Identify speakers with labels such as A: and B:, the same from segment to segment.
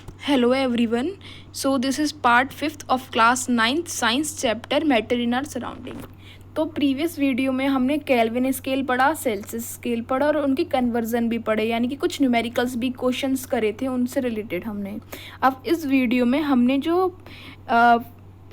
A: Hello everyone. So this is part 5th of class 9th science chapter matter in our surrounding. तो previous video में हमने kelvin scale पढ़ा, Celsius scale पढ़ा और उनकी conversion भी पढ़े, यानी कि कुछ न्यूमेरिकल्स भी क्वेश्चंस करे थे उनसे रिलेटेड हमने। अब इस वीडियो में हमने जो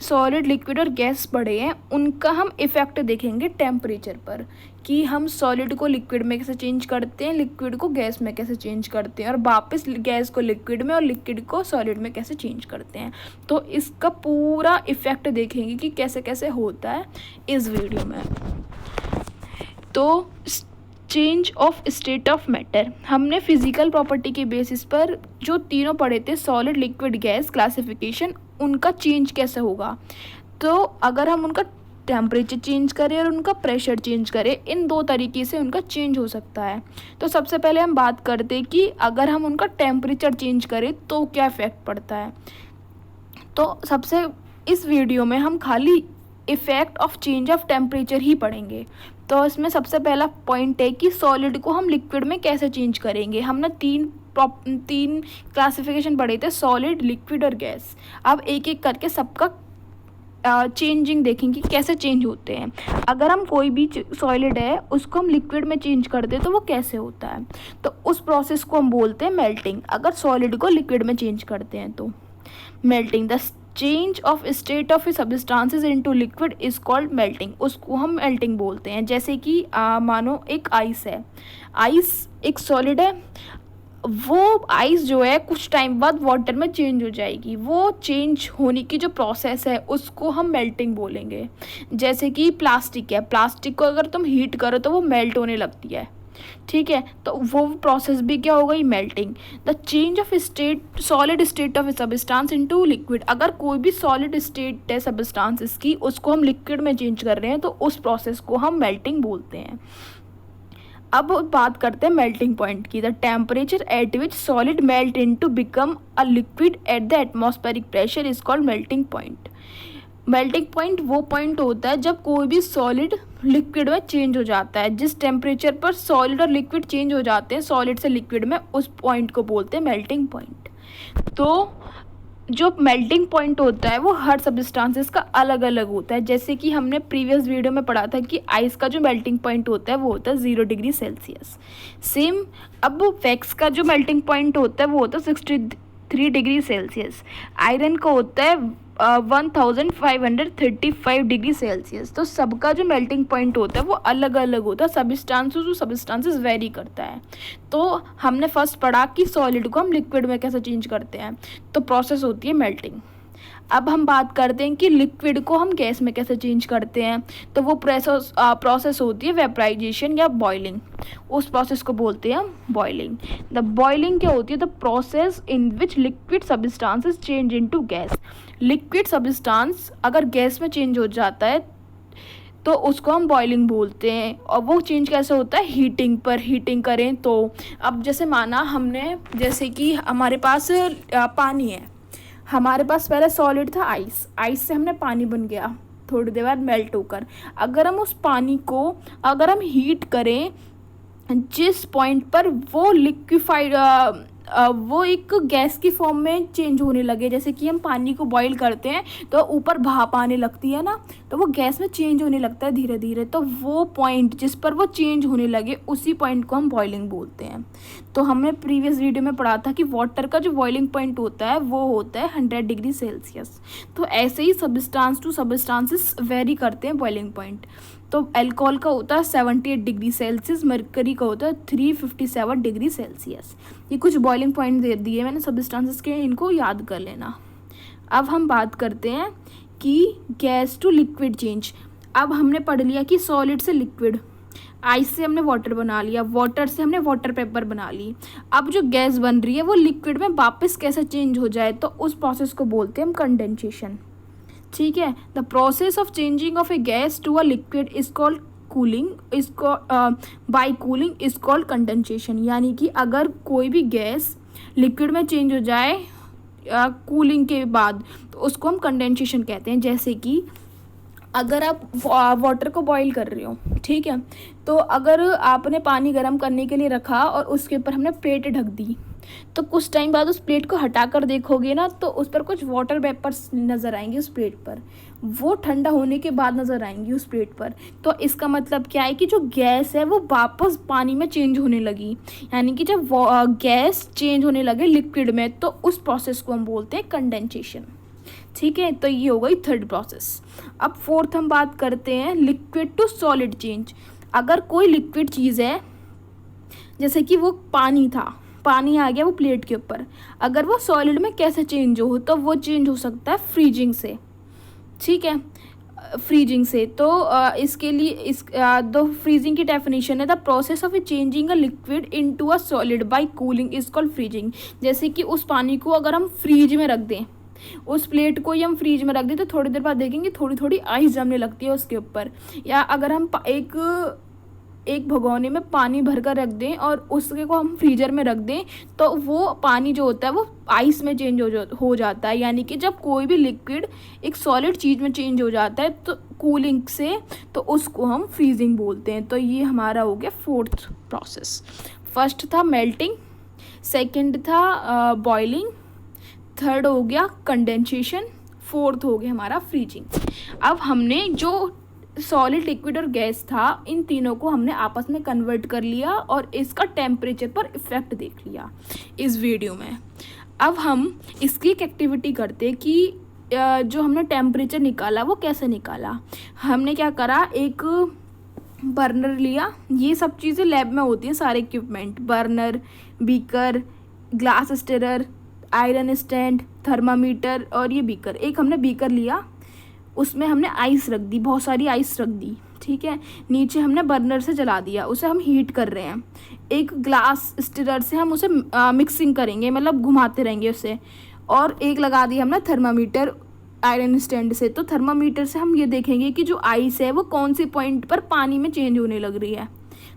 A: सॉलिड, लिक्विड और गैस पढ़े हैं उनका हम इफ़ेक्ट देखेंगे टेम्परेचर पर, कि हम सॉलिड को लिक्विड में कैसे चेंज करते हैं, लिक्विड को गैस में कैसे चेंज करते हैं और वापस गैस को लिक्विड में और लिक्विड को सॉलिड में कैसे चेंज करते हैं। तो इसका पूरा इफ़ेक्ट देखेंगे कि कैसे कैसे होता है इस वीडियो में। तो change of state of matter, हमने फिजिकल प्रॉपर्टी के बेसिस पर जो तीनों पढ़े थे, सॉलिड, लिक्विड, गैस क्लासिफिकेशन, उनका चेंज कैसे होगा। तो अगर हम उनका टेम्परेचर चेंज करें और उनका प्रेशर चेंज करें, इन दो तरीके से उनका चेंज हो सकता है। तो सबसे पहले हम बात करते हैं कि अगर हम उनका टेम्परेचर चेंज करें तो क्या इफ़ेक्ट पड़ता है। तो सबसे इस वीडियो में हम खाली effect of change of temperature ही पढ़ेंगे। तो इसमें सबसे पहला पॉइंट है कि सॉलिड को हम लिक्विड में कैसे चेंज करेंगे। हमने तीन क्लासिफिकेशन पढ़े थे, सॉलिड, लिक्विड और गैस। अब एक एक करके सबका चेंजिंग देखेंगे कैसे चेंज होते हैं। अगर हम कोई भी सॉलिड है उसको हम लिक्विड में चेंज कर दें तो वो कैसे होता है, तो उस प्रोसेस को हम बोलते हैं मेल्टिंग। अगर सॉलिड को लिक्विड में चेंज करते हैं तो melting. The change of state of substances into liquid is called melting, उसको हम मेल्टिंग बोलते हैं। जैसे कि मानो एक आइस है, आइस एक सॉलिड है, वो आइस जो है कुछ टाइम बाद वाटर में चेंज हो जाएगी। वो चेंज होने की जो प्रोसेस है उसको हम मेल्टिंग बोलेंगे। जैसे कि प्लास्टिक है, प्लास्टिक को अगर तुम हीट करो तो वो मेल्ट होने लगती है, ठीक है, तो वो प्रोसेस भी क्या हो गई, melting. The change of state, solid state of substance into liquid, अगर कोई भी सॉलिड स्टेट है सब्सटेंस की, उसको हम लिक्विड में चेंज कर रहे हैं तो उस प्रोसेस को हम मेल्टिंग बोलते हैं। अब बात करते हैं मेल्टिंग पॉइंट की। The temperature at which solid melt into become a liquid at the atmospheric pressure is called melting point. Melting point वो पॉइंट होता है जब कोई भी सॉलिड लिक्विड में चेंज हो जाता है। जिस टेम्परेचर पर सॉलिड और लिक्विड चेंज हो जाते हैं सॉलिड से लिक्विड में, उस पॉइंट को बोलते हैं मेल्टिंग पॉइंट। तो जो मेल्टिंग पॉइंट होता है वो हर सब्सटेंसेस का अलग अलग होता है। जैसे कि हमने प्रीवियस वीडियो में पढ़ा था कि आइस का जो मेल्टिंग पॉइंट होता है वो होता है 0 डिग्री सेल्सियस। सेम अब वैक्स का जो मेल्टिंग पॉइंट होता है वो होता है 63 डिग्री सेल्सियस। आयरन का होता है 1535 डिग्री सेल्सियस। तो सबका जो मेल्टिंग पॉइंट होता है वो अलग अलग होता है, सब्सटेंसेस वेरी करता है। तो हमने फर्स्ट पढ़ा कि सॉलिड को हम लिक्विड में कैसे चेंज करते हैं, तो प्रोसेस होती है मेल्टिंग। अब हम बात करते हैं कि लिक्विड को हम गैस में कैसे चेंज करते हैं, तो वो प्रोसेस होती है वेपराइजेशन या बॉइलिंग। उस प्रोसेस को बोलते हैं हम बॉइलिंग। द बॉइलिंग क्या होती है, the process in which liquid substances change into gas. Liquid substance अगर गैस में चेंज हो जाता है तो उसको हम बॉइलिंग बोलते हैं। और वो चेंज कैसे होता है, हीटिंग पर। हीटिंग करें तो अब जैसे माना हमने, जैसे कि हमारे पास पानी है, हमारे पास पहले सॉलिड था आइस, आइस से हमने पानी बन गया थोड़ी देर बाद मेल्ट होकर। अगर हम उस पानी को अगर हम हीट करें, जिस पॉइंट पर वो लिक्विफाइड वो एक गैस की फॉर्म में चेंज होने लगे, जैसे कि हम पानी को बॉईल करते हैं तो ऊपर भाप आने लगती है ना, तो वो गैस में चेंज होने लगता है धीरे धीरे। तो वो पॉइंट जिस पर वो चेंज होने लगे उसी पॉइंट को हम बॉइलिंग बोलते हैं। तो हमने प्रीवियस वीडियो में पढ़ा था कि वाटर का जो बॉइलिंग पॉइंट होता है वो होता है 100 डिग्री सेल्सियस। तो ऐसे ही सब्सटेंस टू सब्सटेंसेस वेरी करते हैं बॉइलिंग पॉइंट। तो अल्कोहल का होता है 78 डिग्री सेल्सियस, मरकरी का होता है 357 डिग्री सेल्सियस। ये कुछ बॉइलिंग पॉइंट दे दिए मैंने सब्सटेंसेस के, इनको याद कर लेना। अब हम बात करते हैं कि गैस टू लिक्विड चेंज। अब हमने पढ़ लिया कि सॉलिड से लिक्विड, आइस से हमने वाटर बना लिया, वाटर से हमने वाटर पेपर बना ली। अब जो गैस बन रही है वो लिक्विड में वापस कैसे चेंज हो जाए, तो उस प्रोसेस को बोलते हैं हम कंडेंसेशन, ठीक है। The process of changing of a gas to a liquid is called cooling, इसको by cooling is called condensation. यानी कि अगर कोई भी गैस लिक्विड में चेंज हो जाए कूलिंग के बाद तो उसको हम कंडेंसेशन कहते हैं। जैसे कि अगर आप वाटर को बॉईल कर रहे हो, ठीक है, तो अगर आपने पानी गर्म करने के लिए रखा और उसके ऊपर हमने प्लेट ढक दी, तो कुछ टाइम बाद उस प्लेट को हटाकर देखोगे ना, तो उस पर कुछ वाटर वेपर्स नज़र आएंगे उस प्लेट पर। वो ठंडा होने के बाद नज़र आएंगी उस प्लेट पर। तो इसका मतलब क्या है कि जो गैस है वो वापस पानी में चेंज होने लगी, यानी कि जब गैस चेंज होने लगे लिक्विड में, तो उस प्रोसेस को हम बोलते हैं कंडेंसेशन। ठीक है, तो ये हो गई थर्ड प्रोसेस। अब फोर्थ हम बात करते हैं लिक्विड टू सॉलिड चेंज। अगर कोई लिक्विड चीज़ है, जैसे कि वो पानी था, पानी आ गया वो प्लेट के ऊपर, अगर वो सॉलिड में कैसे चेंज हो, तो वो चेंज हो सकता है फ्रीजिंग से। ठीक है, फ्रीजिंग से। तो इसके लिए दो फ्रीजिंग की डेफिनेशन है, the process of changing a liquid into a solid bye cooling is called freezing. जैसे कि उस पानी को अगर हम फ्रीज में रख दें, उस प्लेट को ही हम फ्रीज में रख दें, तो थोड़ी देर बाद देखेंगे थोड़ी थोड़ी आइस जमने लगती है उसके ऊपर। या अगर हम एक भगोने में पानी भर कर रख दें और उसके को हम फ्रीजर में रख दें, तो वो पानी जो होता है वो आइस में चेंज हो जाता है। यानी कि जब कोई भी लिक्विड एक सॉलिड चीज़ में चेंज हो जाता है तो कूलिंग से, तो उसको हम फ्रीजिंग बोलते हैं। तो ये हमारा हो गया फोर्थ प्रोसेस। फर्स्ट था मेल्टिंग, सेकंड था बॉइलिंग, थर्ड हो गया कंडेंसेशन, फोर्थ हो गया हमारा फ्रीजिंग। अब हमने जो सॉलिड, लिक्विड और गैस था, इन तीनों को हमने आपस में कन्वर्ट कर लिया और इसका टेम्परेचर पर इफ़ेक्ट देख लिया इस वीडियो में। अब हम इसकी एक एक्टिविटी करते कि जो हमने टेम्परेचर निकाला वो कैसे निकाला। हमने क्या करा, एक बर्नर लिया। ये सब चीज़ें लैब में होती हैं, सारे equipment, burner, beaker, glass stirrer, iron stand, thermometer और ये बीकर। एक हमने बीकर लिया, उसमें हमने आइस रख दी, बहुत सारी आइस रख दी। ठीक है, नीचे हमने बर्नर से जला दिया, उसे हम हीट कर रहे हैं। एक ग्लास स्टिरर से हम उसे मिक्सिंग करेंगे, मतलब घुमाते रहेंगे उसे। और एक लगा दिया हमने थर्मामीटर आयरन स्टैंड से। तो थर्मामीटर से हम ये देखेंगे कि जो आइस है वो कौन से पॉइंट पर पानी में चेंज होने लग रही है।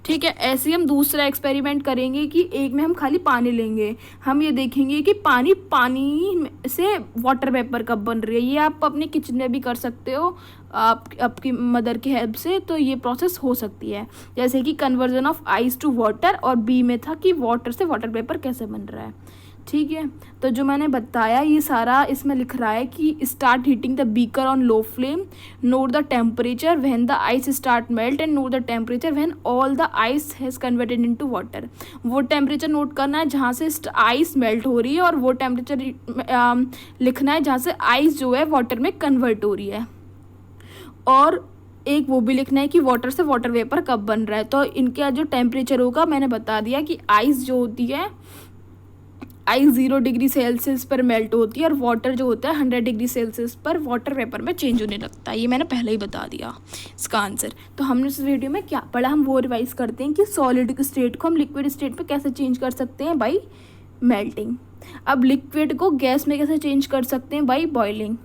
A: ठीक है, ऐसे ही हम दूसरा एक्सपेरिमेंट करेंगे कि एक में हम खाली पानी लेंगे, हम ये देखेंगे कि पानी से वाटर वेपर कब बन रही है। ये आप अपने किचन में भी कर सकते हो आपकी मदर की हेल्प से, तो ये प्रोसेस हो सकती है। जैसे कि conversion of ice to water, और बी में था कि वाटर से वाटर वेपर कैसे बन रहा है। ठीक है, तो जो मैंने बताया ये सारा इसमें लिख रहा है कि start heating the beaker on low flame, note the temperature when the ice start melt and note the temperature when all the ice has converted into water. वो टेम्परेचर नोट करना है जहाँ से आइस मेल्ट हो रही है, और वो टेम्परेचर लिखना है जहाँ से आइस जो है वाटर में कन्वर्ट हो रही है। और एक वो भी लिखना है कि वाटर से वाटर वेपर कब बन रहा है। तो इनका जो टेम्परेचर होगा मैंने बता दिया कि आइस जो होती है, आइस 0 डिग्री सेल्सियस पर मेल्ट होती है, और वाटर जो होता है 100 डिग्री सेल्सियस पर वाटर वेपर में चेंज होने लगता है। ये मैंने पहले ही बता दिया इसका आंसर। तो हमने इस वीडियो में क्या पढ़ा, हम वो रिवाइज करते हैं कि सॉलिड स्टेट को हम लिक्विड स्टेट पे कैसे चेंज कर सकते हैं, बाई मेल्टिंग। अब लिक्विड को गैस में कैसे चेंज कर सकते हैं, बाई बॉइलिंग।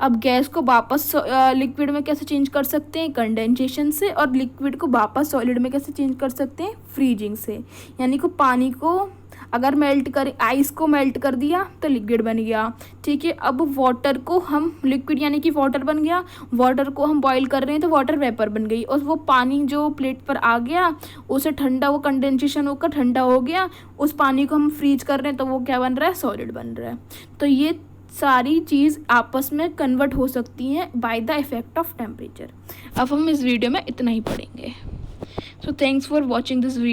A: अब गैस को वापस लिक्विड में कैसे चेंज कर सकते हैं, कंडेंसेशन से। और लिक्विड को वापस सॉलिड में कैसे चेंज कर सकते हैं, फ्रीजिंग से। यानी कि पानी को अगर मेल्ट कर, आइस को मेल्ट कर दिया तो लिक्विड बन गया। ठीक है, अब वाटर को हम लिक्विड यानी कि वाटर बन गया, वाटर को हम बॉईल कर रहे हैं तो वाटर वेपर बन गई, और वो पानी जो प्लेट पर आ गया उसे ठंडा, वो कंडेंसेशन होकर ठंडा हो गया, उस पानी को हम फ्रीज कर रहे हैं तो वो क्या बन रहा है, सॉलिड बन रहा है। तो ये सारी चीज़ आपस में कन्वर्ट हो सकती हैं by the effect of temperature. अब हम इस वीडियो में इतना ही पढ़ेंगे। So thanks for watching this video.